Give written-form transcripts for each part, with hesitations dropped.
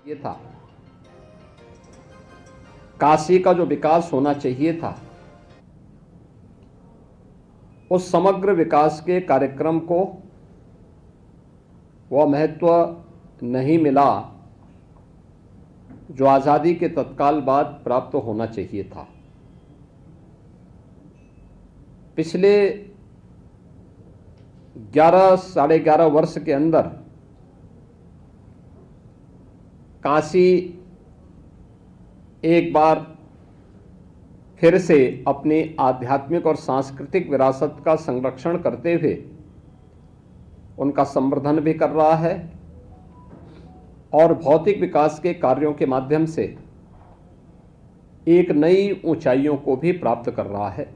ये था काशी का जो विकास होना चाहिए था, उस समग्र विकास के कार्यक्रम को वह महत्व नहीं मिला जो आज़ादी के तत्काल बाद प्राप्त होना चाहिए था। पिछले 11 साढ़े 11 वर्ष के अंदर काशी एक बार फिर से अपनी आध्यात्मिक और सांस्कृतिक विरासत का संरक्षण करते हुए उनका संवर्धन भी कर रहा है और भौतिक विकास के कार्यों के माध्यम से एक नई ऊंचाइयों को भी प्राप्त कर रहा है।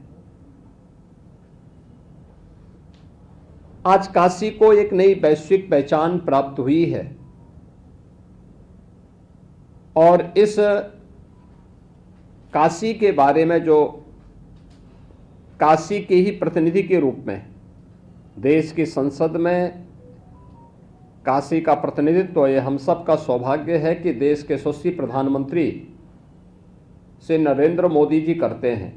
आज काशी को एक नई वैश्विक पहचान प्राप्त हुई है और इस काशी के बारे में जो काशी के ही प्रतिनिधि के रूप में देश की संसद में काशी का प्रतिनिधित्व, ये हम सब का सौभाग्य है कि देश के यशस्वी प्रधानमंत्री श्री नरेंद्र मोदी जी करते हैं।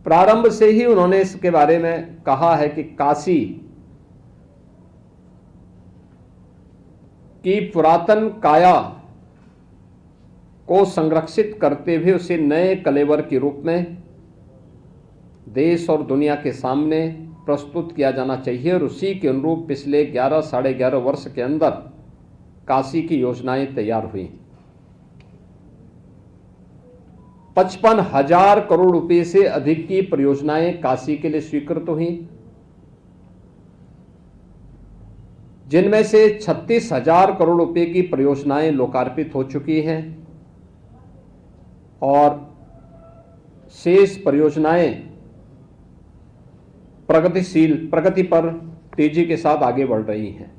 प्रारंभ से ही उन्होंने इसके बारे में कहा है कि काशी की पुरातन काया को संरक्षित करते हुए उसे नए कलेवर के रूप में देश और दुनिया के सामने प्रस्तुत किया जाना चाहिए और उसी के अनुरूप पिछले 11 साढ़े 11 वर्ष के अंदर काशी की योजनाएं तैयार हुई। 55,000 करोड़ रुपए से अधिक की परियोजनाएं काशी के लिए स्वीकृत हुई, जिनमें से 36,000 करोड़ रुपए की परियोजनाएं लोकार्पित हो चुकी हैं और शेष परियोजनाएं प्रगति पर तेजी के साथ आगे बढ़ रही हैं।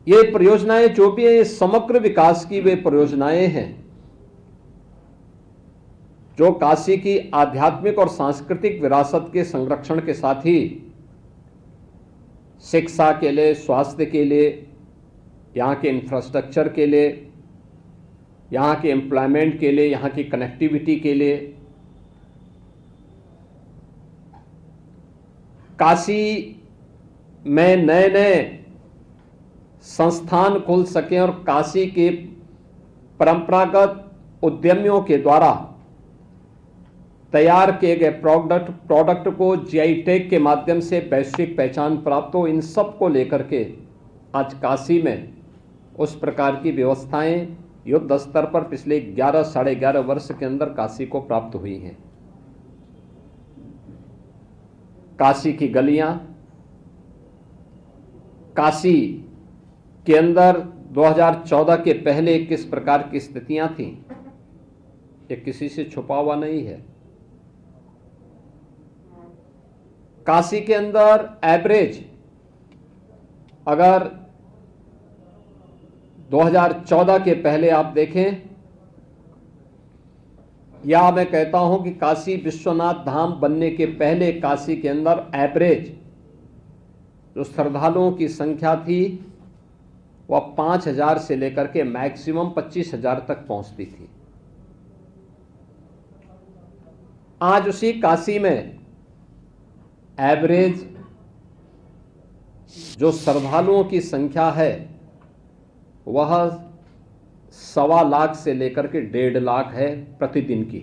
ये परियोजनाएं जो भी है समग्र विकास की वे परियोजनाएं हैं जो काशी की आध्यात्मिक और सांस्कृतिक विरासत के संरक्षण के साथ ही शिक्षा के लिए, स्वास्थ्य के लिए, यहाँ के इंफ्रास्ट्रक्चर के लिए, यहाँ के एम्प्लॉयमेंट के लिए, यहाँ की कनेक्टिविटी के लिए, काशी में नए नए संस्थान खुल सकें और काशी के परंपरागत उद्यमियों के द्वारा तैयार किए गए प्रोडक्ट को जीआई टैग के माध्यम से वैश्विक पहचान प्राप्त हो। इन सब को लेकर के आज काशी में उस प्रकार की व्यवस्थाएं युद्ध स्तर पर पिछले 11 साढ़े 11 वर्ष के अंदर काशी को प्राप्त हुई हैं। काशी की गलियां, काशी के अंदर 2014 के पहले किस प्रकार की स्थितियां थीं, ये किसी से छुपा हुआ नहीं है। काशी के अंदर एवरेज अगर 2014 के पहले आप देखें, या मैं कहता हूं कि काशी विश्वनाथ धाम बनने के पहले काशी के अंदर एवरेज जो श्रद्धालुओं की संख्या थी वह 5,000 से लेकर के मैक्सिमम 25,000 तक पहुंचती थी। आज उसी काशी में एवरेज जो श्रद्धालुओं की संख्या है वह 1.25 लाख से लेकर के 1.5 लाख है प्रतिदिन की,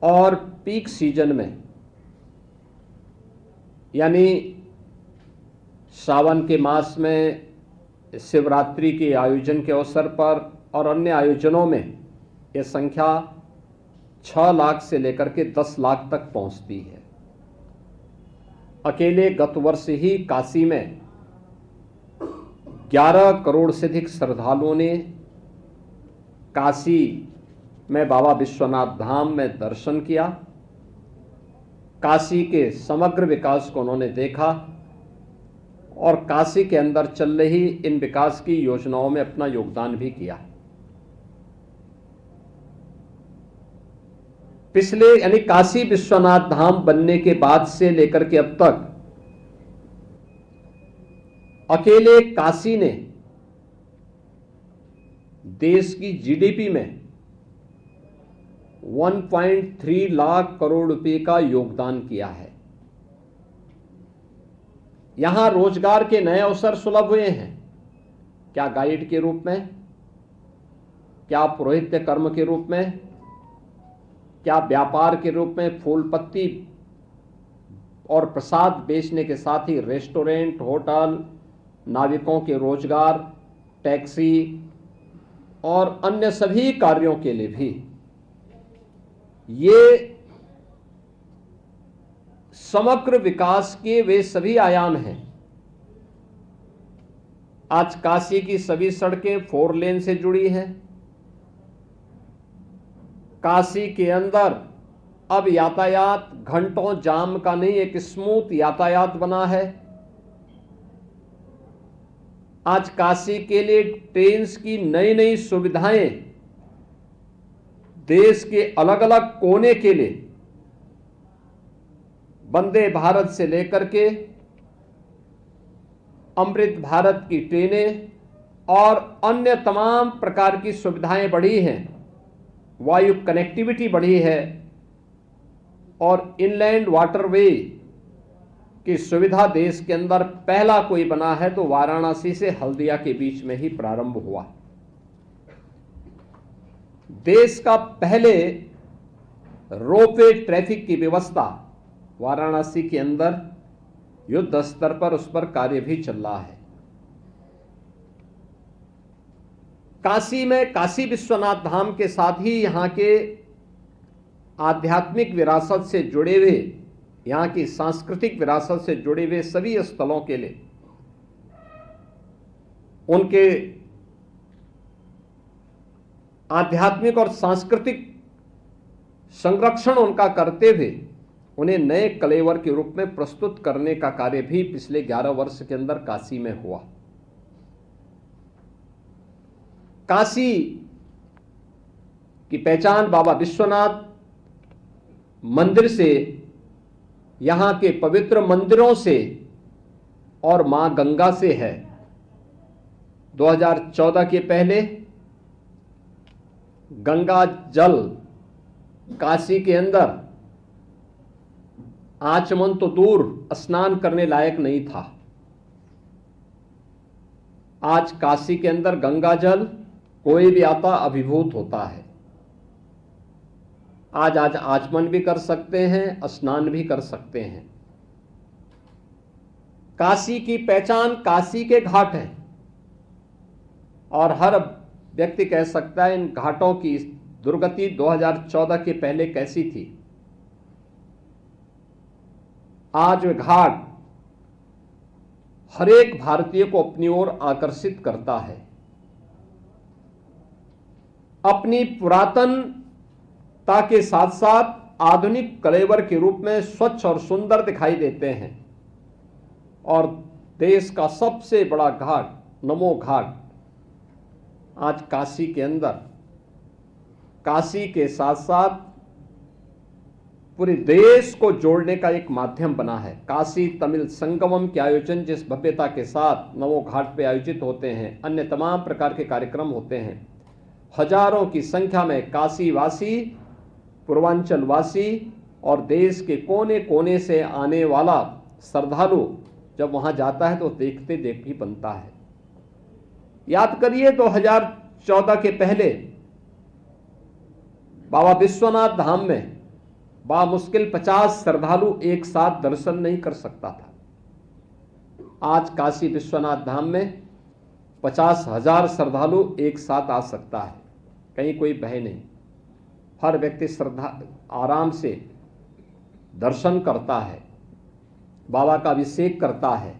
और पीक सीजन में यानी सावन के मास में, शिवरात्रि के आयोजन के अवसर पर और अन्य आयोजनों में यह संख्या 6 लाख से लेकर के 10 लाख तक पहुंचती है। अकेले गत वर्ष ही काशी में 11 करोड़ से अधिक श्रद्धालुओं ने काशी में बाबा विश्वनाथ धाम में दर्शन किया। काशी के समग्र विकास को उन्होंने देखा और काशी के अंदर चल रही इन विकास की योजनाओं में अपना योगदान भी किया। पिछले यानी काशी विश्वनाथ धाम बनने के बाद से लेकर के अब तक अकेले काशी ने देश की जीडीपी में 1.3 लाख करोड़ रुपए का योगदान किया है। यहां रोजगार के नए अवसर सुलभ हुए हैं, क्या गाइड के रूप में, क्या पुरोहित्य कर्म के रूप में, क्या व्यापार के रूप में फूल पत्ती और प्रसाद बेचने के साथ ही रेस्टोरेंट, होटल, नाविकों के रोजगार, टैक्सी और अन्य सभी कार्यों के लिए भी ये समग्र विकास के वे सभी आयाम हैं। आज काशी की सभी सड़कें 4 लेन से जुड़ी हैं। काशी के अंदर अब यातायात घंटों जाम का नहीं, एक स्मूथ यातायात बना है। आज काशी के लिए ट्रेन की नई नई सुविधाएं देश के अलग अलग कोने के लिए वंदे भारत से लेकर के अमृत भारत की ट्रेनें और अन्य तमाम प्रकार की सुविधाएं बढ़ी हैं। वायु कनेक्टिविटी बढ़ी है और इनलैंड वाटरवे की सुविधा देश के अंदर पहला कोई बना है तो वाराणसी से हल्दिया के बीच में ही प्रारंभ हुआ। देश का पहले रोपवे ट्रैफिक की व्यवस्था वाराणसी के अंदर युद्ध स्तर पर उस पर कार्य भी चल रहा है। काशी में काशी विश्वनाथ धाम के साथ ही यहां के आध्यात्मिक विरासत से जुड़े हुए, यहां की सांस्कृतिक विरासत से जुड़े हुए सभी स्थलों के लिए उनके आध्यात्मिक और सांस्कृतिक संरक्षण उनका करते हुए उन्हें नए कलेवर के रूप में प्रस्तुत करने का कार्य भी पिछले 11 वर्ष के अंदर काशी में हुआ। काशी की पहचान बाबा विश्वनाथ मंदिर से, यहां के पवित्र मंदिरों से और मां गंगा से है। 2014 के पहले गंगा जल काशी के अंदर आचमन तो दूर, स्नान करने लायक नहीं था। आज काशी के अंदर गंगा जल कोई भी आता अभिभूत होता है। आज आचमन भी कर सकते हैं, स्नान भी कर सकते हैं। काशी की पहचान काशी के घाट है और हर व्यक्ति कह सकता है इन घाटों की दुर्गति 2014 के पहले कैसी थी। आज वे घाट हर एक भारतीय को अपनी ओर आकर्षित करता है। अपनी पुरातनता के साथ साथ आधुनिक कलेवर के रूप में स्वच्छ और सुंदर दिखाई देते हैं और देश का सबसे बड़ा घाट नमो घाट आज काशी के अंदर, काशी के साथ साथ पूरे देश को जोड़ने का एक माध्यम बना है। काशी तमिल संगमम के आयोजन जिस भव्यता के साथ नमो घाट पे आयोजित होते हैं, अन्य तमाम प्रकार के कार्यक्रम होते हैं, हजारों की संख्या में काशी वासी, पूर्वांचल वासी और देश के कोने कोने से आने वाला श्रद्धालु जब वहां जाता है तो देखते देख भी बनता है। याद करिए 2014 के पहले बाबा विश्वनाथ धाम में बामुश्किल 50 श्रद्धालु एक साथ दर्शन नहीं कर सकता था। आज काशी विश्वनाथ धाम में 50,000 श्रद्धालु एक साथ आ सकता है, कहीं कोई भय नहीं। हर व्यक्ति श्रद्धा आराम से दर्शन करता है, बाबा का अभिषेक करता है,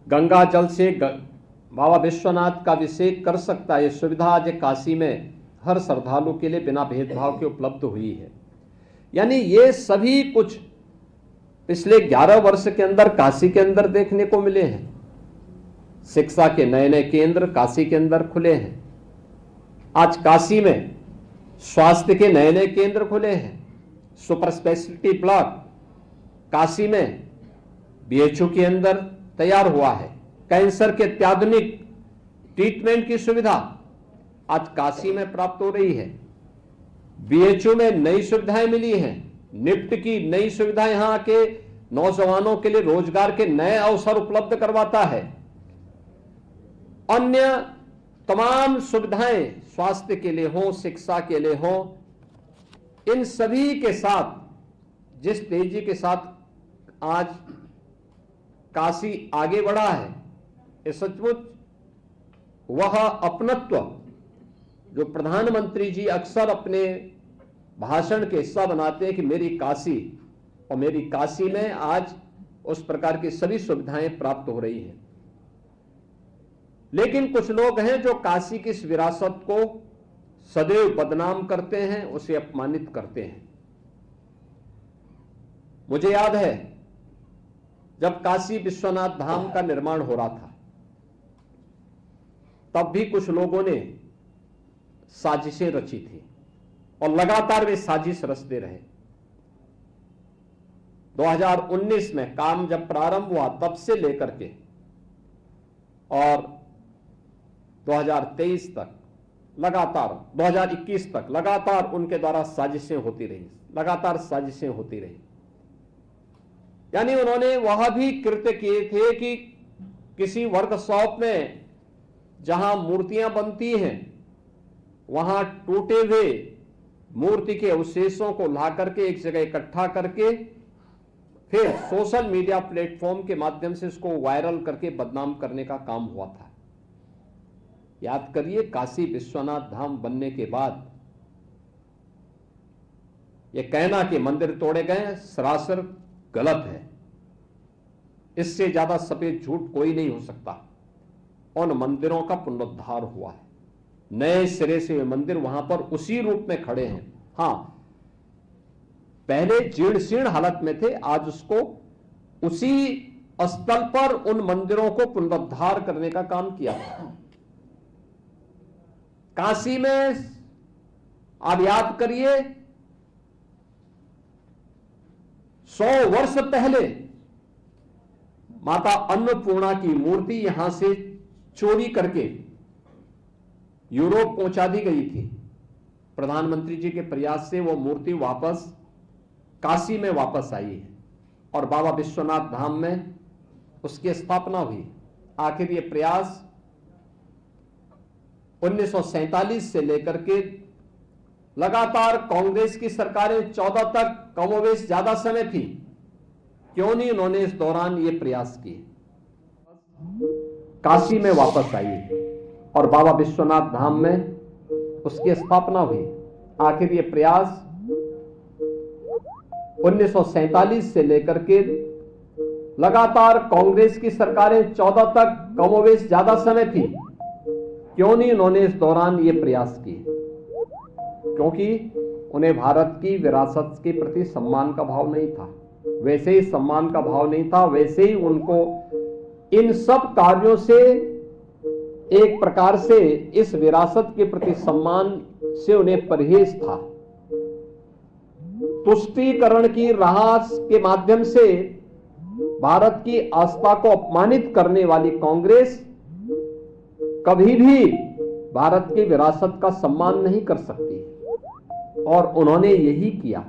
गंगा जल से बाबा विश्वनाथ का अभिषेक कर सकता है। ये सुविधा आज काशी में हर श्रद्धालु के लिए बिना भेदभाव के उपलब्ध हुई है। यानी ये सभी कुछ पिछले 11 वर्ष के अंदर काशी के अंदर देखने को मिले हैं। शिक्षा के नए नए केंद्र काशी के अंदर खुले हैं। आज काशी में स्वास्थ्य के नए नए केंद्र खुले हैं। सुपर स्पेशलिटी ब्लॉक काशी में BHU के अंदर तैयार हुआ है। कैंसर के अत्याधुनिक ट्रीटमेंट की सुविधा आज काशी में प्राप्त हो रही है। बीएचयू में नई सुविधाएं मिली हैं। निफ्ट की नई सुविधा यहां के नौजवानों के लिए रोजगार के नए अवसर उपलब्ध करवाता है। अन्य तमाम सुविधाएं स्वास्थ्य के लिए हो, शिक्षा के लिए हो, इन सभी के साथ जिस तेजी के साथ आज काशी आगे बढ़ा है, ये सचमुच वह अपनत्व जो प्रधानमंत्री जी अक्सर अपने भाषण के हिस्सा बनाते हैं कि मेरी काशी, और मेरी काशी में आज उस प्रकार की सभी सुविधाएं प्राप्त हो रही हैं। लेकिन कुछ लोग हैं जो काशी की इस विरासत को सदैव बदनाम करते हैं, उसे अपमानित करते हैं। मुझे याद है जब काशी विश्वनाथ धाम का निर्माण हो रहा था, तब भी कुछ लोगों ने साजिशें रची थी और लगातार वे साजिश रचते रहे। 2019 में काम जब प्रारंभ हुआ तब से लेकर के और 2023 तक लगातार, 2021 तक लगातार उनके द्वारा साजिशें होती रही, लगातार साजिशें होती रही। यानी उन्होंने वह भी कृत्य किए थे कि किसी वर्कशॉप में जहां मूर्तियां बनती हैं, वहां टूटे हुए मूर्ति के अवशेषों को ला करके एक जगह इकट्ठा करके फिर सोशल मीडिया प्लेटफॉर्म के माध्यम से इसको वायरल करके बदनाम करने का काम हुआ था। याद करिए, काशी विश्वनाथ धाम बनने के बाद यह कहना कि मंदिर तोड़े गए सरासर गलत है। इससे ज्यादा सफेद झूठ कोई नहीं हो सकता। उन मंदिरों का पुनरुद्धार हुआ है, नए सिरे से वे मंदिर वहां पर उसी रूप में खड़े हैं। हां, पहले जीर्ण शीर्ण हालत में थे, आज उसको उसी स्थल पर उन मंदिरों को पुनरुद्धार करने का काम किया। काशी में आप याद करिए 100 वर्ष पहले माता अन्नपूर्णा की मूर्ति यहां से चोरी करके यूरोप पहुंचा दी गई थी। प्रधानमंत्री जी के प्रयास से वो मूर्ति वापस काशी में वापस आई है और बाबा विश्वनाथ धाम में उसकी स्थापना हुई। आखिर ये प्रयास 1947 से लेकर के लगातार कांग्रेस की सरकारें 14 तक कमोवेश ज्यादा समय थी, क्यों नहीं उन्होंने इस दौरान ये प्रयास किए। काशी में वापस आई और बाबा विश्वनाथ धाम में उसकी स्थापना हुई। आखिर ये प्रयास 1947 से लेकर के लगातार कांग्रेस की सरकारें 14 तक कमोवेश ज्यादा समय थी, क्यों नहीं उन्होंने इस दौरान ये प्रयास किए। क्योंकि उन्हें भारत की विरासत के प्रति सम्मान का भाव नहीं था। वैसे ही सम्मान का भाव नहीं था, वैसे ही उनको इन सब कार्यों से एक प्रकार से इस विरासत के प्रति सम्मान से उन्हें परहेज था। तुष्टीकरण की राह के माध्यम से भारत की आस्था को अपमानित करने वाली कांग्रेस कभी भी भारत की विरासत का सम्मान नहीं कर सकती, और उन्होंने यही किया।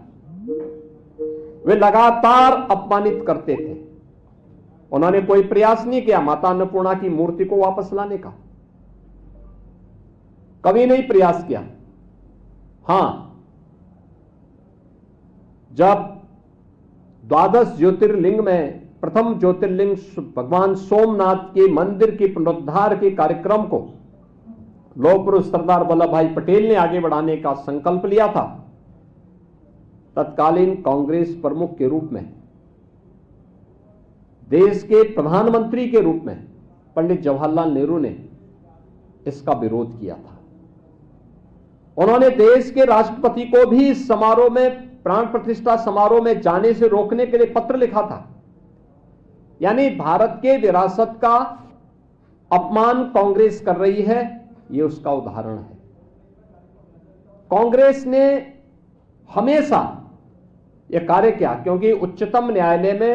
वे लगातार अपमानित करते थे। उन्होंने कोई प्रयास नहीं किया माता अन्नपूर्णा की मूर्ति को वापस लाने का, कभी नहीं प्रयास किया। हां, जब 12 ज्योतिर्लिंग में प्रथम ज्योतिर्लिंग भगवान सोमनाथ के मंदिर के पुनरुद्धार के कार्यक्रम को लौह पुरुष सरदार वल्लभ भाई पटेल ने आगे बढ़ाने का संकल्प लिया था, तत्कालीन कांग्रेस प्रमुख के रूप में, देश के प्रधानमंत्री के रूप में पंडित जवाहरलाल नेहरू ने इसका विरोध किया था। उन्होंने देश के राष्ट्रपति को भी इस समारोह में, प्राण प्रतिष्ठा समारोह में जाने से रोकने के लिए पत्र लिखा था। यानी भारत के विरासत का अपमान कांग्रेस कर रही है, यह उसका उदाहरण है। कांग्रेस ने हमेशा यह कार्य किया, क्योंकि उच्चतम न्यायालय में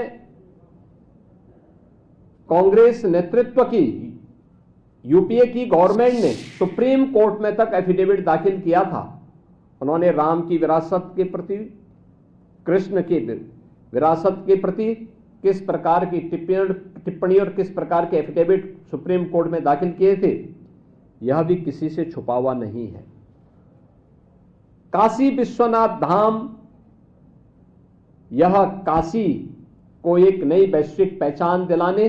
कांग्रेस नेतृत्व की यूपीए की गवर्नमेंट ने सुप्रीम कोर्ट में तक एफिडेविट दाखिल किया था। उन्होंने राम की विरासत के प्रति, कृष्ण की विरासत के प्रति किस प्रकार की टिप्पणी और किस प्रकार के एफिडेविट सुप्रीम कोर्ट में दाखिल किए थे, यह भी किसी से छुपा हुआ नहीं है। काशी विश्वनाथ धाम, यह काशी को एक नई वैश्विक पहचान दिलाने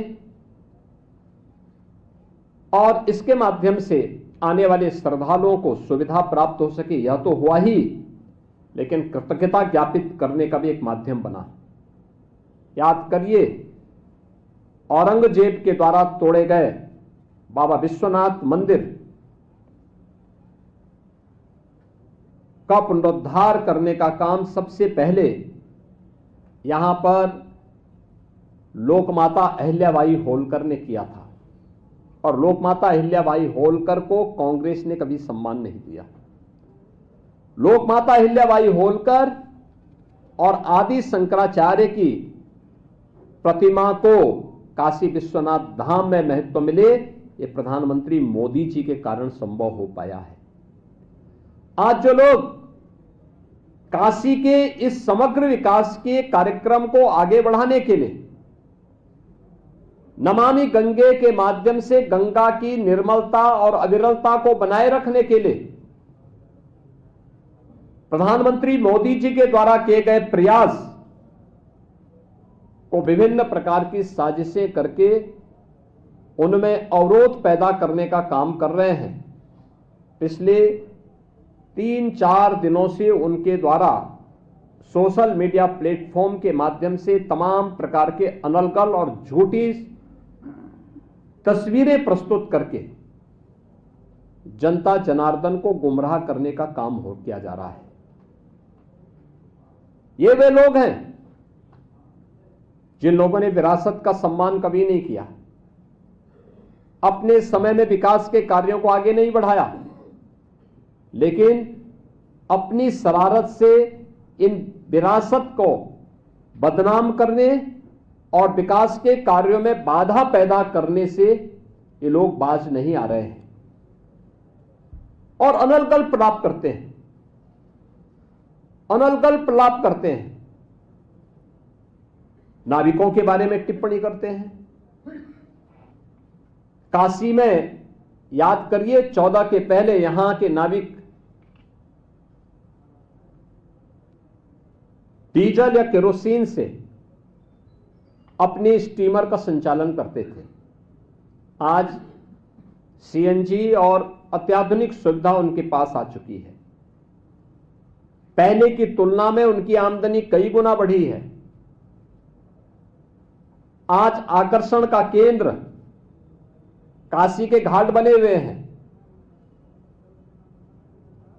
और इसके माध्यम से आने वाले श्रद्धालुओं को सुविधा प्राप्त हो सके, यह तो हुआ ही, लेकिन कृतज्ञता ज्ञापित करने का भी एक माध्यम बना। याद करिए, औरंगजेब के द्वारा तोड़े गए बाबा विश्वनाथ मंदिर का पुनरुद्धार करने का काम सबसे पहले यहां पर लोकमाता अहिल्याबाई होलकर ने किया था, और लोकमाता अहिल्याबाई होलकर को कांग्रेस ने कभी सम्मान नहीं दिया। लोकमाता अहिल्याबाई होलकर और आदि शंकराचार्य की प्रतिमा को काशी विश्वनाथ धाम में महत्व मिले, ये प्रधानमंत्री मोदी जी के कारण संभव हो पाया है। आज जो लोग काशी के इस समग्र विकास के कार्यक्रम को आगे बढ़ाने के लिए नमामि गंगे के माध्यम से गंगा की निर्मलता और अविरलता को बनाए रखने के लिए प्रधानमंत्री मोदी जी के द्वारा किए गए प्रयास को विभिन्न प्रकार की साजिशें करके उनमें अवरोध पैदा करने का काम कर रहे हैं। पिछले 3-4 दिनों से उनके द्वारा सोशल मीडिया प्लेटफॉर्म के माध्यम से तमाम प्रकार के अनलगल और झूठी तस्वीरें प्रस्तुत करके जनता जनार्दन को गुमराह करने का काम किया जा रहा है। ये वे लोग हैं जिन लोगों ने विरासत का सम्मान कभी नहीं किया, अपने समय में विकास के कार्यों को आगे नहीं बढ़ाया, लेकिन अपनी शरारत से इन विरासत को बदनाम करने और विकास के कार्यों में बाधा पैदा करने से ये लोग बाज नहीं आ रहे हैं और अनलगल प्रलाप करते हैं, अनलगल प्रलाप करते हैं, नाविकों के बारे में टिप्पणी करते हैं। काशी में याद करिए 14 के पहले यहां के नाविक डीजल या केरोसिन से अपने स्टीमर का संचालन करते थे। आज सीएनजी और अत्याधुनिक सुविधा उनके पास आ चुकी है। पहले की तुलना में उनकी आमदनी कई गुना बढ़ी है। आज आकर्षण का केंद्र काशी के घाट बने हुए हैं।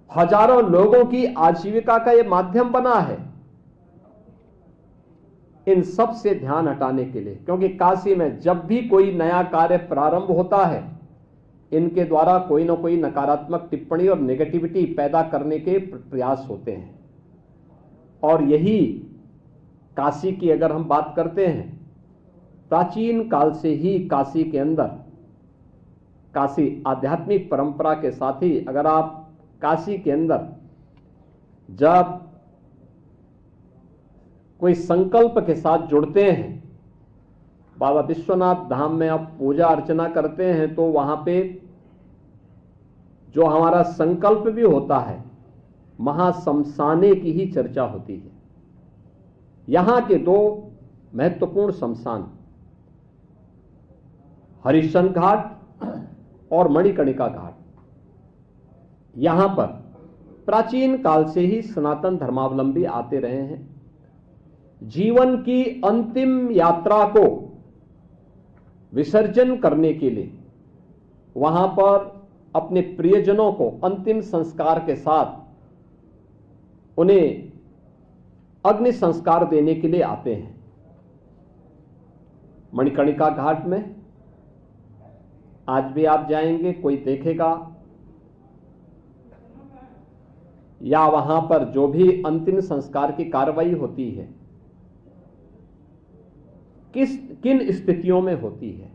हजारों लोगों की आजीविका का यह माध्यम बना है। इन सब से ध्यान हटाने के लिए, क्योंकि काशी में जब भी कोई नया कार्य प्रारंभ होता है, इनके द्वारा कोई ना कोई नकारात्मक टिप्पणी और नेगेटिविटी पैदा करने के प्रयास होते हैं। और यही काशी की अगर हम बात करते हैं, प्राचीन काल से ही काशी के अंदर, काशी आध्यात्मिक परंपरा के साथ ही अगर आप काशी के अंदर जब कोई संकल्प के साथ जुड़ते हैं, बाबा विश्वनाथ धाम में आप पूजा अर्चना करते हैं, तो वहां पे जो हमारा संकल्प भी होता है, महाशमशाने की ही चर्चा होती है। यहां के 2 महत्वपूर्ण शमशान, हरिश्चंद्र घाट और मणिकर्णिका घाट, यहां पर प्राचीन काल से ही सनातन धर्मावलंबी आते रहे हैं। जीवन की अंतिम यात्रा को विसर्जन करने के लिए वहां पर अपने प्रियजनों को अंतिम संस्कार के साथ उन्हें अग्नि संस्कार देने के लिए आते हैं। मणिकर्णिका घाट में आज भी आप जाएंगे, कोई देखेगा, या वहां पर जो भी अंतिम संस्कार की कार्रवाई होती है, किन स्थितियों में होती है,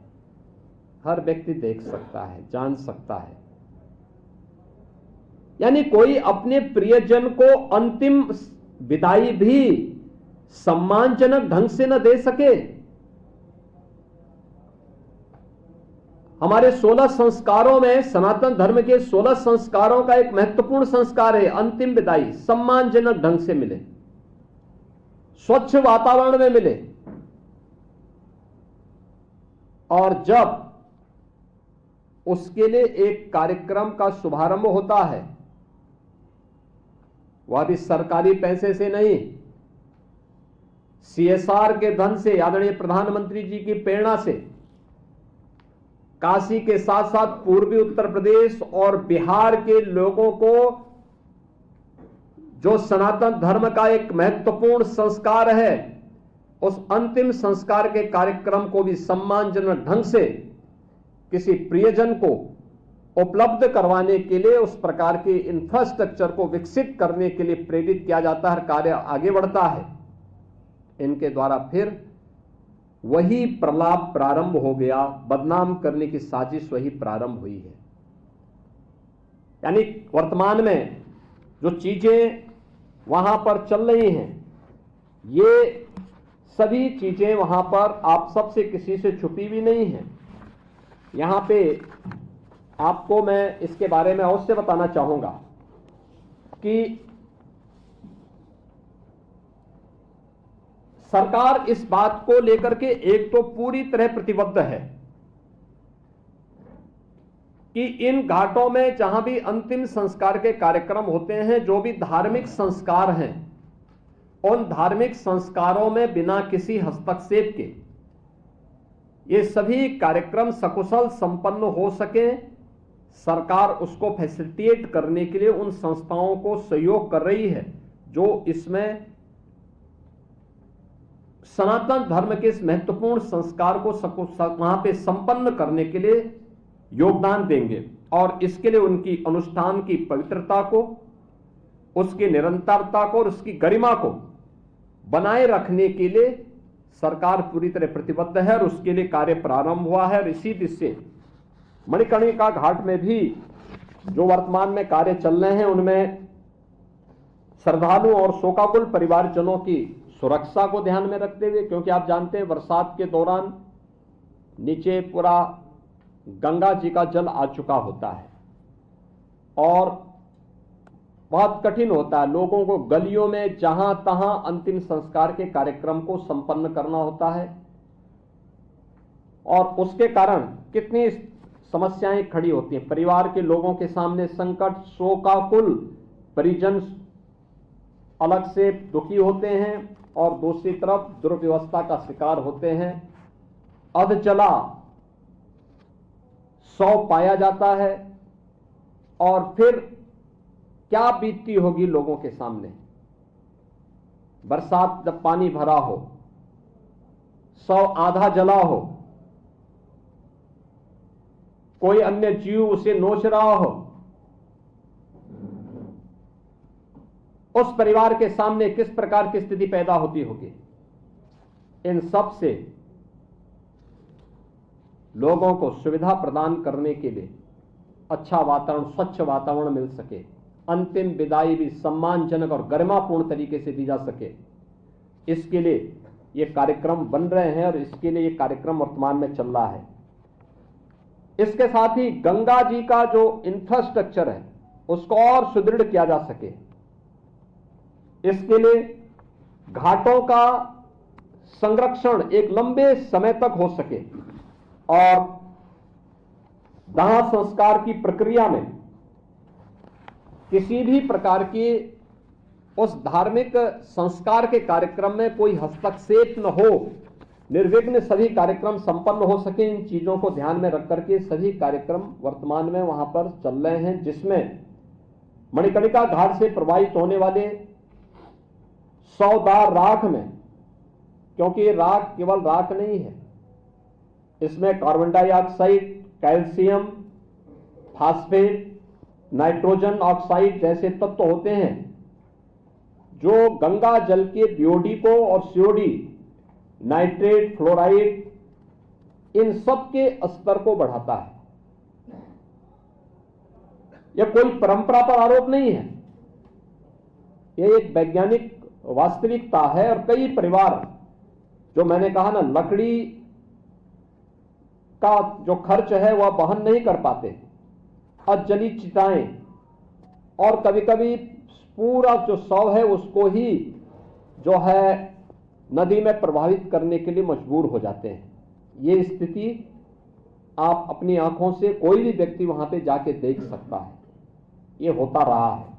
हर व्यक्ति देख सकता है, जान सकता है। यानी कोई अपने प्रियजन को अंतिम विदाई भी सम्मानजनक ढंग से न दे सके। हमारे 16 संस्कारों में, सनातन धर्म के 16 संस्कारों का एक महत्वपूर्ण संस्कार है अंतिम विदाई सम्मानजनक ढंग से मिले, स्वच्छ वातावरण में मिले। और जब उसके लिए एक कार्यक्रम का शुभारंभ होता है, वह भी सरकारी पैसे से नहीं, CSR के धन से, आदरणीय प्रधानमंत्री जी की प्रेरणा से, काशी के साथ साथ पूर्वी उत्तर प्रदेश और बिहार के लोगों को जो सनातन धर्म का एक महत्वपूर्ण संस्कार है, उस अंतिम संस्कार के कार्यक्रम को भी सम्मानजनक ढंग से किसी प्रियजन को उपलब्ध करवाने के लिए, उस प्रकार के इंफ्रास्ट्रक्चर को विकसित करने के लिए प्रेरित किया जाता है, कार्य आगे बढ़ता है। इनके द्वारा फिर वही प्रलाप प्रारंभ हो गया, बदनाम करने की साजिश वही प्रारंभ हुई है। यानी वर्तमान में जो चीजें वहां पर चल रही हैं, ये सभी चीजें वहां पर आप सबसे किसी से छुपी भी नहीं है। यहां पे आपको मैं इसके बारे में अवश्य बताना चाहूंगा कि सरकार इस बात को लेकर के एक तो पूरी तरह प्रतिबद्ध है कि इन घाटों में जहां भी अंतिम संस्कार के कार्यक्रम होते हैं, जो भी धार्मिक संस्कार हैं, उन धार्मिक संस्कारों में बिना किसी हस्तक्षेप के ये सभी कार्यक्रम सकुशल संपन्न हो सके। सरकार उसको फैसिलिटेट करने के लिए उन संस्थाओं को सहयोग कर रही है जो इसमें सनातन धर्म के इस महत्वपूर्ण संस्कार को वहां पे संपन्न करने के लिए योगदान देंगे। और इसके लिए उनकी अनुष्ठान की पवित्रता को, उसकी निरंतरता को और उसकी गरिमा को बनाए रखने के लिए सरकार पूरी तरह प्रतिबद्ध है और उसके लिए कार्य प्रारंभ हुआ है। और इसी दिशा मणिकर्णिका घाट में भी जो वर्तमान में कार्य चल रहे हैं, उनमें श्रद्धालु और शोकाकुल परिवारजनों की सुरक्षा को ध्यान में रखते हुए, क्योंकि आप जानते हैं बरसात के दौरान नीचे पूरा गंगा जी का जल आ चुका होता है और बहुत कठिन होता है लोगों को गलियों में जहां तहां अंतिम संस्कार के कार्यक्रम को संपन्न करना होता है। और उसके कारण कितनी समस्याएं खड़ी होती हैं। परिवार के लोगों के सामने संकट, शोकाकुल परिजन अलग से दुखी होते हैं और दूसरी तरफ दुर्व्यवस्था का शिकार होते हैं। अधजला शव पाया जाता है और फिर क्या बीतती होगी लोगों के सामने। बरसात जब पानी भरा हो, शव आधा जला हो, कोई अन्य जीव उसे नोच रहा हो, उस परिवार के सामने किस प्रकार की स्थिति पैदा होती होगी। इन सब से लोगों को सुविधा प्रदान करने के लिए अच्छा वातावरण, स्वच्छ वातावरण मिल सके, अंतिम विदाई भी सम्मानजनक और गरिमापूर्ण तरीके से दी जा सके, इसके लिए ये कार्यक्रम बन रहे हैं और इसके लिए ये कार्यक्रम वर्तमान में चल रहा है। इसके साथ ही गंगा जी का जो इंफ्रास्ट्रक्चर है उसको और सुदृढ़ किया जा सके, इसके लिए घाटों का संरक्षण एक लंबे समय तक हो सके और दाह संस्कार की प्रक्रिया में किसी भी प्रकार की उस धार्मिक संस्कार के कार्यक्रम में कोई हस्तक्षेप न हो, निर्विघ्न सभी कार्यक्रम संपन्न हो सके। इन चीजों को ध्यान में रख करके सभी कार्यक्रम वर्तमान में वहां पर चल रहे हैं, जिसमें मणिकर्णिका घाट से प्रवाहित होने वाले 100 दार राख में, क्योंकि राख केवल राख नहीं है, इसमें carbon dioxide, calcium, phosphate, nitrogen oxide जैसे तत्व होते हैं जो गंगा जल के बीओडी को और सीओडी नाइट्रेट, फ्लोराइड, इन सब के स्तर को बढ़ाता है। यह कोई परंपरा पर आरोप नहीं है, यह एक वैज्ञानिक वास्तविकता है। और कई परिवार, जो मैंने कहा ना, लकड़ी का जो खर्च है वह वहन नहीं कर पाते, अजली चिताएं, और कभी कभी पूरा जो शव है उसको ही जो है नदी में प्रवाहित करने के लिए मजबूर हो जाते हैं। ये स्थिति आप अपनी आंखों से, कोई भी व्यक्ति वहां पे जाके देख सकता है, ये होता रहा है।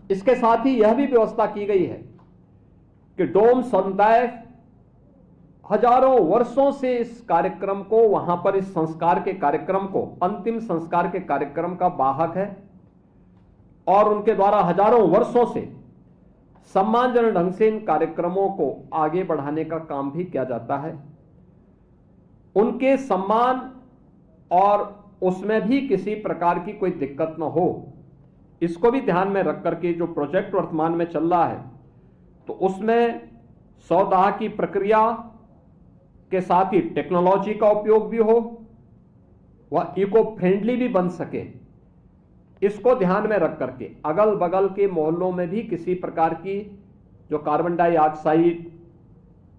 इसके साथ ही यह भी व्यवस्था की गई है कि डोम समुदाय हजारों वर्षों से इस कार्यक्रम को, वहां पर इस संस्कार के कार्यक्रम को, अंतिम संस्कार के कार्यक्रम का वाहक है, और उनके द्वारा हजारों वर्षों से सम्मानजनक ढंग से इन कार्यक्रमों को आगे बढ़ाने का काम भी किया जाता है। उनके सम्मान और उसमें भी किसी प्रकार की कोई दिक्कत न हो, इसको भी ध्यान में रख करके जो प्रोजेक्ट वर्तमान में चल रहा है, तो उसमें सौदाह की प्रक्रिया के साथ ही टेक्नोलॉजी का उपयोग भी हो, वह इको फ्रेंडली भी बन सके, इसको ध्यान में रख करके अगल बगल के मोहल्लों में भी किसी प्रकार की जो कार्बन डाइऑक्साइड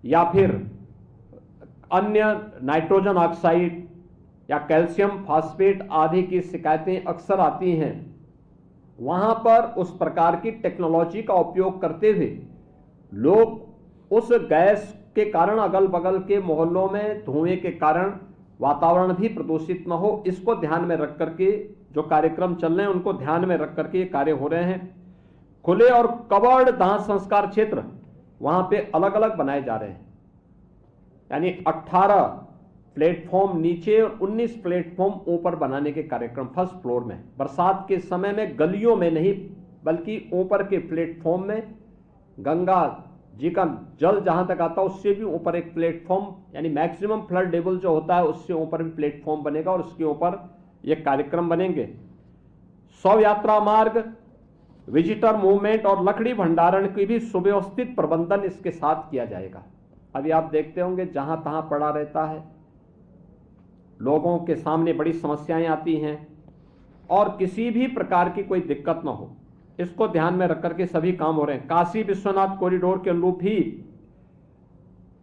या फिर अन्य नाइट्रोजन ऑक्साइड या कैल्शियम फास्फेट आदि की शिकायतें अक्सर आती हैं, वहां पर उस प्रकार की टेक्नोलॉजी का उपयोग करते हुए लोग उस गैस के कारण अगल बगल के मोहल्लों में धुएं के कारण वातावरण भी प्रदूषित न हो, इसको ध्यान में रख करके जो कार्यक्रम चल रहे हैं उनको ध्यान में रख करके ये कार्य हो रहे हैं। खुले और कवर्ड दाह संस्कार क्षेत्र वहां पे अलग अलग बनाए जा रहे हैं, यानी 18 प्लेटफॉर्म नीचे और 19 प्लेटफॉर्म ऊपर बनाने के कार्यक्रम फर्स्ट फ्लोर में। बरसात के समय में गलियों में नहीं, बल्कि ऊपर के प्लेटफॉर्म में गंगा जी का जल जहां तक आता है उससे भी ऊपर एक प्लेटफॉर्म, यानी मैक्सिमम फ्लड लेवल जो होता है उससे ऊपर भी प्लेटफॉर्म बनेगा और उसके ऊपर ये कार्यक्रम बनेंगे। शव यात्रा मार्ग, विजिटर मूवमेंट और लकड़ी भंडारण की भी सुव्यवस्थित प्रबंधन इसके साथ किया जाएगा। अभी आप देखते होंगे जहां तहां पड़ा रहता है, लोगों के सामने बड़ी समस्याएं आती हैं और किसी भी प्रकार की कोई दिक्कत ना हो, इसको ध्यान में रख करके सभी काम हो रहे हैं। काशी विश्वनाथ कॉरिडोर के अनुरूप ही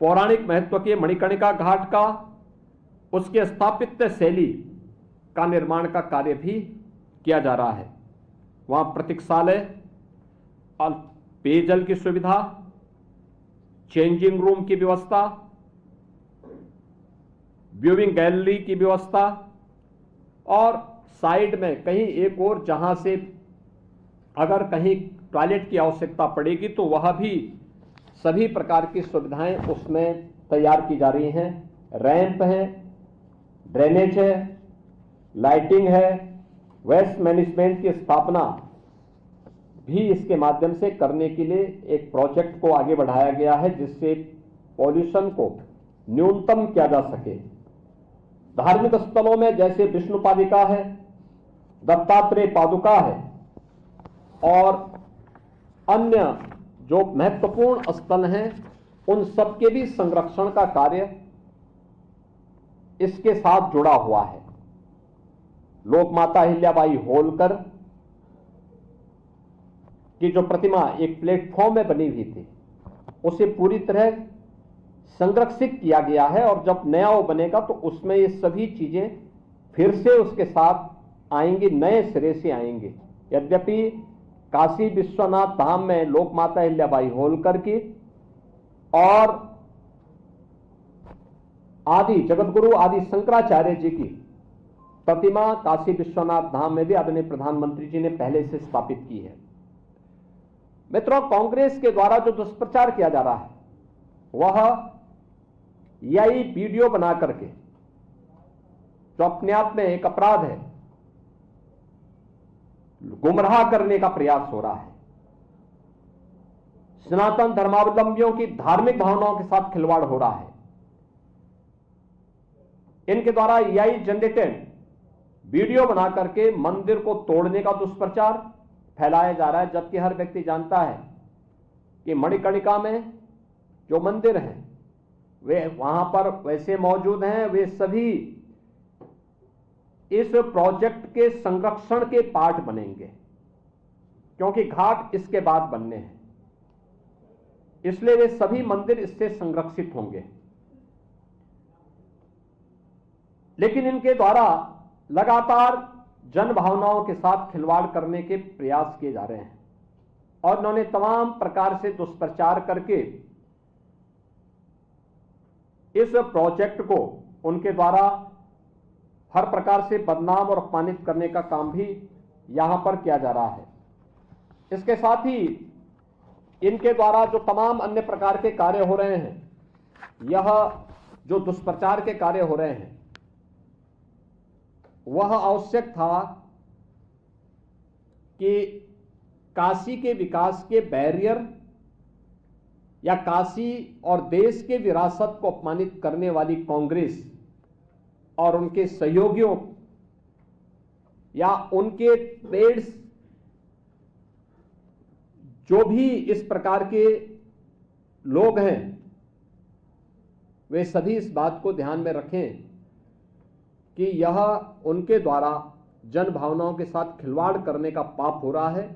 पौराणिक महत्व के मणिकर्णिका घाट का, उसके स्थापत्य शैली का निर्माण का कार्य भी किया जा रहा है। वहां प्रतीक्षालय और पेयजल की सुविधा, चेंजिंग रूम की व्यवस्था, व्यूइंग गैलरी की व्यवस्था, और साइड में कहीं एक और जहां से अगर कहीं टॉयलेट की आवश्यकता पड़ेगी तो वह भी सभी प्रकार की सुविधाएं उसमें तैयार की जा रही हैं। रैंप है, ड्रेनेज है, लाइटिंग है, वेस्ट मैनेजमेंट की स्थापना भी इसके माध्यम से करने के लिए एक प्रोजेक्ट को आगे बढ़ाया गया है, जिससे पॉल्यूशन को न्यूनतम किया जा सके। धार्मिक स्थलों में जैसे विष्णु पादिका है, दत्तात्रेय पादुका है और अन्य जो महत्वपूर्ण स्थल हैं, उन सब के भी संरक्षण का कार्य इसके साथ जुड़ा हुआ है। लोक माता अहिल्याबाई होलकर की जो प्रतिमा एक प्लेटफॉर्म में बनी हुई थी, उसे पूरी तरह संरक्षित किया गया है, और जब नया वो बनेगा तो उसमें ये सभी चीजें फिर से उसके साथ आएंगी, नए सिरे से आएंगे। यद्यपि काशी विश्वनाथ धाम में लोक माता अहिल्याबाई होलकर की और आदि जगतगुरु आदि शंकराचार्य जी की प्रतिमा काशी विश्वनाथ धाम में भी आदरणीय प्रधानमंत्री जी ने पहले से स्थापित की है। मित्रों, कांग्रेस के द्वारा जो दुष्प्रचार किया जा रहा है वह यही वीडियो बना करके, जो अपने आप में एक अपराध है, गुमराह करने का प्रयास हो रहा है। सनातन धर्मावलंबियों की धार्मिक भावनाओं के साथ खिलवाड़ हो रहा है। इनके द्वारा एआई जनरेटेड वीडियो बना करके मंदिर को तोड़ने का दुष्प्रचार फैलाया जा रहा है, जबकि हर व्यक्ति जानता है कि मणिकर्णिका में जो मंदिर हैं वे वहां पर वैसे मौजूद हैं, वे सभी इस प्रोजेक्ट के संरक्षण के पार्ट बनेंगे, क्योंकि घाट इसके बाद बनने हैं, इसलिए वे सभी मंदिर इससे संरक्षित होंगे। लेकिन इनके द्वारा लगातार जन भावनाओं के साथ खिलवाड़ करने के प्रयास किए जा रहे हैं और उन्होंने तमाम प्रकार से दुष्प्रचार करके इस प्रोजेक्ट को उनके द्वारा हर प्रकार से बदनाम और अपमानित करने का काम भी यहां पर किया जा रहा है। इसके साथ ही इनके द्वारा जो तमाम अन्य प्रकार के कार्य हो रहे हैं, यह जो दुष्प्रचार के कार्य हो रहे हैं, वह आवश्यक था कि काशी के विकास के बैरियर या काशी और देश के विरासत को अपमानित करने वाली कांग्रेस और उनके सहयोगियों या उनके पेड्स जो भी इस प्रकार के लोग हैं, वे सभी इस बात को ध्यान में रखें कि यह उनके द्वारा जन भावनाओं के साथ खिलवाड़ करने का पाप हो रहा है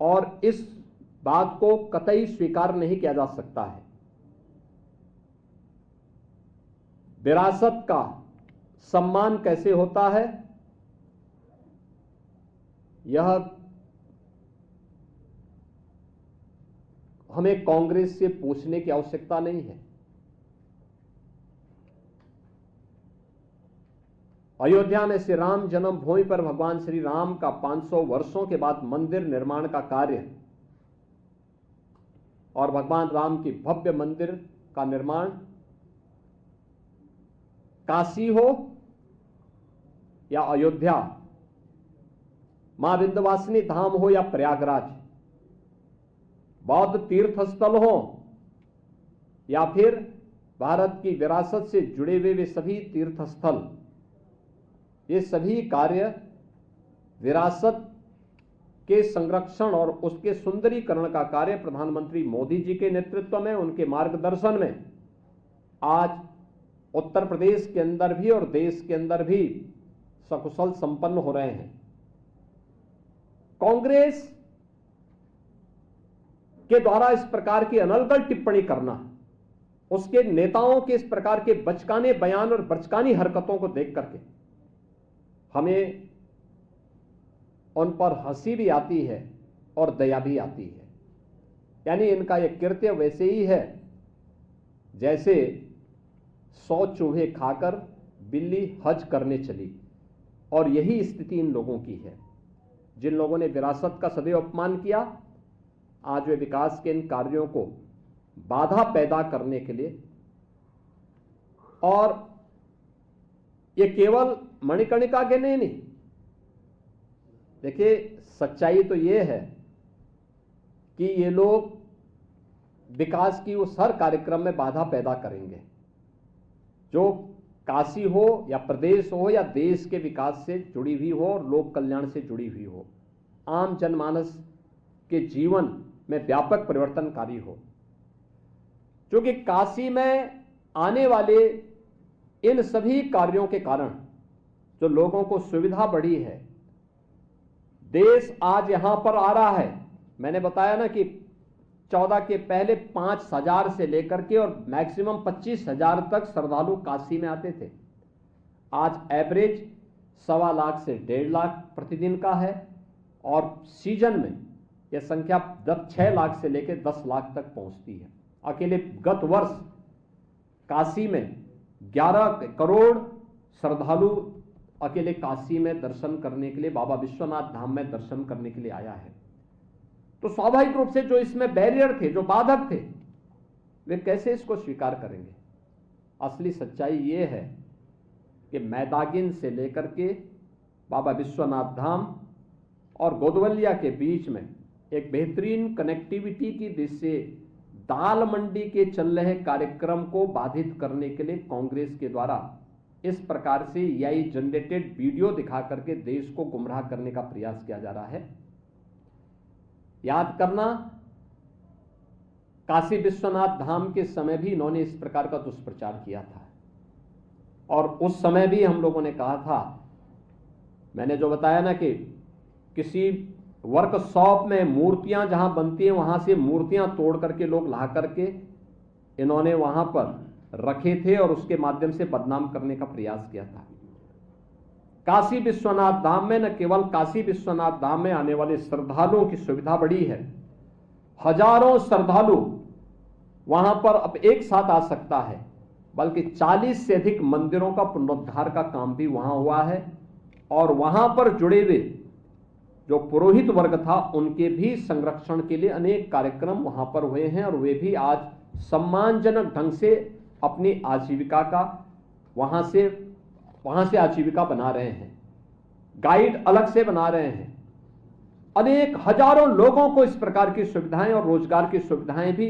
और इस बात को कतई स्वीकार नहीं किया जा सकता है। विरासत का सम्मान कैसे होता है, यह हमें कांग्रेस से पूछने की आवश्यकता नहीं है। अयोध्या में श्री राम जन्मभूमि पर भगवान श्री राम का 500 वर्षों के बाद मंदिर निर्माण का कार्य और भगवान राम की भव्य मंदिर का निर्माण काशी हो या अयोध्या, मां विंध्यवासिनी धाम हो या प्रयागराज, बौद्ध तीर्थ स्थल हो या फिर भारत की विरासत से जुड़े हुए वे सभी तीर्थ स्थल, ये सभी कार्य विरासत के संरक्षण और उसके सुंदरीकरण का कार्य प्रधानमंत्री मोदी जी के नेतृत्व में, उनके मार्गदर्शन में आज उत्तर प्रदेश के अंदर भी और देश के अंदर भी सकुशल संपन्न हो रहे हैं। कांग्रेस के द्वारा इस प्रकार की अनर्गल टिप्पणी करना, उसके नेताओं के इस प्रकार के बचकाने बयान और बचकानी हरकतों को देख करके हमें उन पर हंसी भी आती है और दया भी आती है। यानी इनका यह कृत्य वैसे ही है जैसे 100 चूहे खाकर बिल्ली हज करने चली, और यही स्थिति इन लोगों की है। जिन लोगों ने विरासत का सदैव अपमान किया, आज वे विकास के इन कार्यों को बाधा पैदा करने के लिए, और ये केवल मणिकर्णिका के नहीं, देखिए सच्चाई तो ये है कि ये लोग विकास की उस हर कार्यक्रम में बाधा पैदा करेंगे जो काशी हो या प्रदेश हो या देश के विकास से जुड़ी हुई हो और लोक कल्याण से जुड़ी हुई हो, आम जनमानस के जीवन में व्यापक परिवर्तनकारी हो। क्योंकि काशी में आने वाले इन सभी कार्यों के कारण जो लोगों को सुविधा बढ़ी है, देश आज यहां पर आ रहा है। मैंने बताया ना कि 14 के पहले 5,000 से लेकर के और मैक्सिमम 25,000 तक श्रद्धालु काशी में आते थे। आज एवरेज 1.25 लाख से 1.5 लाख प्रतिदिन का है, और सीजन में यह संख्या 6 लाख से लेकर 10 लाख तक पहुंचती है। अकेले गत वर्ष काशी में 11 करोड़ श्रद्धालु अकेले काशी में दर्शन करने के लिए, बाबा विश्वनाथ धाम में दर्शन करने के लिए आया है। तो स्वाभाविक रूप से जो इसमें बैरियर थे, जो बाधक थे, वे कैसे इसको स्वीकार करेंगे। असली सच्चाई ये है कि मैदागिन से लेकर के बाबा विश्वनाथ धाम और गोदवलिया के बीच में एक बेहतरीन कनेक्टिविटी की दृष्टि से दाल मंडी के चल रहे कार्यक्रम को बाधित करने के लिए कांग्रेस के द्वारा इस प्रकार से एआई जनरेटेड वीडियो दिखा करके देश को गुमराह करने का प्रयास किया जा रहा है। याद करना काशी विश्वनाथ धाम के समय भी इन्होंने इस प्रकार का दुष्प्रचार किया था और उस समय भी हम लोगों ने कहा था, मैंने जो बताया ना कि किसी वर्कशॉप में मूर्तियां जहां बनती हैं वहां से मूर्तियां तोड़ करके लोग ला करके इन्होंने वहां पर रखे थे और उसके माध्यम से बदनाम करने का प्रयास किया था। काशी विश्वनाथ धाम में न केवल काशी विश्वनाथ धाम में आने वाले श्रद्धालुओं की सुविधा बढ़ी है, हजारों श्रद्धालु वहां पर अब एक साथ आ सकता है, बल्कि 40 से अधिक मंदिरों का पुनरुद्धार का काम भी वहां हुआ है और वहां पर जुड़े हुए जो पुरोहित वर्ग था उनके भी संरक्षण के लिए अनेक कार्यक्रम वहां पर हुए हैं और वे भी आज सम्मानजनक ढंग से अपनी आजीविका का वहां से आजीविका बना रहे हैं, गाइड अलग से बना रहे हैं। अनेक हजारों लोगों को इस प्रकार की सुविधाएं और रोजगार की सुविधाएं भी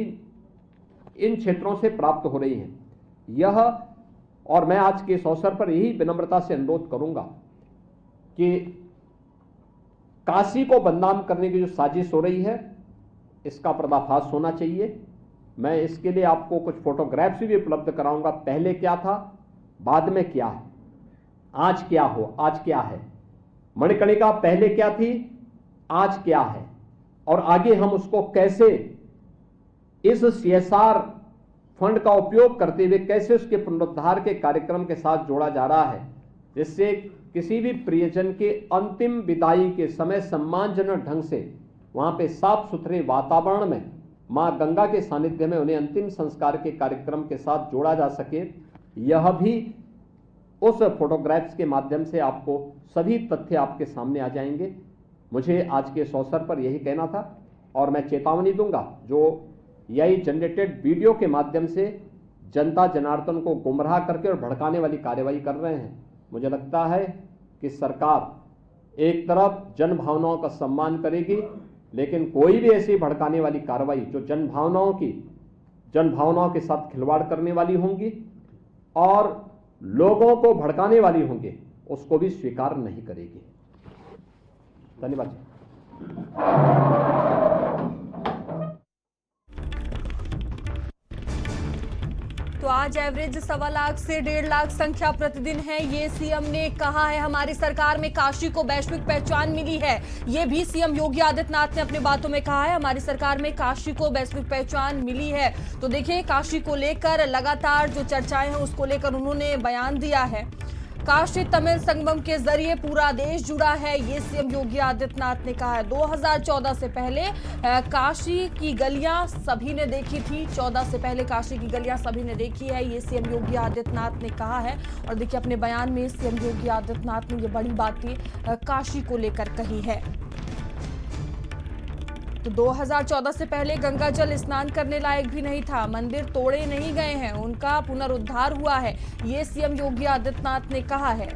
इन क्षेत्रों से प्राप्त हो रही हैं। यह और मैं आज के इस अवसर पर यही विनम्रता से अनुरोध करूंगा कि काशी को बदनाम करने की जो साजिश हो रही है इसका पर्दाफाश होना चाहिए। मैं इसके लिए आपको कुछ फोटोग्राफ्स भी उपलब्ध कराऊंगा, पहले क्या था, बाद में क्या है, आज क्या है। मणिकर्णिका पहले क्या थी, आज क्या है और आगे हम उसको कैसे इस CSR फंड का उपयोग करते हुए कैसे उसके पुनरुद्धार के कार्यक्रम के साथ जोड़ा जा रहा है, जिससे किसी भी प्रियजन के अंतिम विदाई के समय सम्मानजनक ढंग से वहां पे साफ सुथरे वातावरण में मां गंगा के सानिध्य में उन्हें अंतिम संस्कार के कार्यक्रम के साथ जोड़ा जा सके। यह भी उस फोटोग्राफ्स के माध्यम से आपको सभी तथ्य आपके सामने आ जाएंगे। मुझे आज के इस अवसर पर यही कहना था और मैं चेतावनी दूंगा जो यही जनरेटेड वीडियो के माध्यम से जनता जनार्दन को गुमराह करके और भड़काने वाली कार्रवाई कर रहे हैं। मुझे लगता है कि सरकार एक तरफ जन भावनाओं का सम्मान करेगी, लेकिन कोई भी ऐसी भड़काने वाली कार्रवाई जो जन भावनाओं के साथ खिलवाड़ करने वाली होंगी और लोगों को भड़काने वाली होंगी उसको भी स्वीकार नहीं करेगी। धन्यवाद। तो आज एवरेज 1.25 लाख से 1.5 लाख संख्या प्रतिदिन है, ये सीएम ने कहा है। हमारी सरकार में काशी को वैश्विक पहचान मिली है, ये भी सीएम योगी आदित्यनाथ ने अपने बातों में कहा है। हमारी सरकार में काशी को वैश्विक पहचान मिली है। तो देखिए, काशी को लेकर लगातार जो चर्चाएं हैं उसको लेकर उन्होंने बयान दिया है। काशी तमिल संगमम के जरिए पूरा देश जुड़ा है, ये सीएम योगी आदित्यनाथ ने कहा है। 2014 से पहले काशी की गलियां सभी ने देखी थी, 14 से पहले काशी की गलियां सभी ने देखी है, ये सीएम योगी आदित्यनाथ ने कहा है। और देखिए, अपने बयान में सीएम योगी आदित्यनाथ ने ये बड़ी बातें काशी को लेकर कही है। तो 2014 से पहले गंगा जल स्नान करने लायक भी नहीं था, मंदिर तोड़े नहीं गए हैं, उनका पुनरुद्धार हुआ है, ये सीएम योगी आदित्यनाथ ने कहा है।